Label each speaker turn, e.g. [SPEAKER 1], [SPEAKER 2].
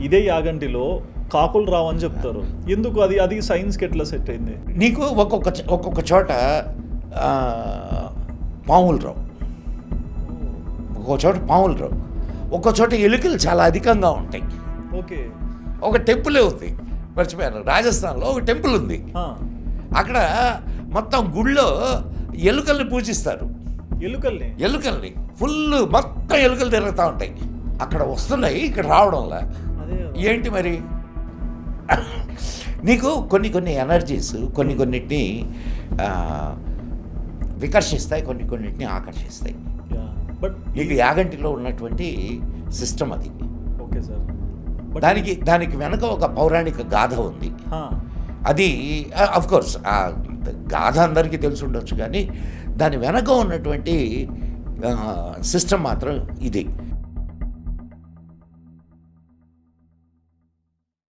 [SPEAKER 1] ఇదే యాగంటిలో కాకులు రావని చెప్తారు. ఎందుకు అది అది సైన్స్కి ఎట్లా సెట్ అయింది?
[SPEAKER 2] నీకు ఒక్కొక్క చోట పాములు రావు, ఒక్కొక్క చోట పాములు రావు, ఒక్కో చోట ఎలుకలు చాలా అధికంగా ఉంటాయి.
[SPEAKER 1] ఓకే.
[SPEAKER 2] ఒక టెంపుల్ ఉంది, మర్చిపోయాను, రాజస్థాన్లో ఒక టెంపుల్ ఉంది. అక్కడ మొత్తం గుళ్ళో ఎలుకల్ని పూజిస్తారు. ఎలుకల్ని ఫుల్ మొత్తం ఎలుకలు తిరుగుతూ ఉంటాయి. అక్కడ వస్తున్నాయి, ఇక్కడ రావడంలా. ఏంటి మరి? నీకు కొన్ని ఎనర్జీస్ కొన్నిటిని వికర్షిస్తాయి, కొన్నిటిని ఆకర్షిస్తాయి.
[SPEAKER 1] బట్
[SPEAKER 2] నీకు యాగంటిలో ఉన్నటువంటి సిస్టమ్ అది.
[SPEAKER 1] Okay sir.
[SPEAKER 2] దానికి వెనక ఒక పౌరాణిక గాథ ఉంది. అది అఫ్కోర్స్ ఆ గాథ అందరికీ తెలిసి ఉండొచ్చు, కానీ దాని వెనక ఉన్నటువంటి సిస్టమ్ మాత్రం ఇది.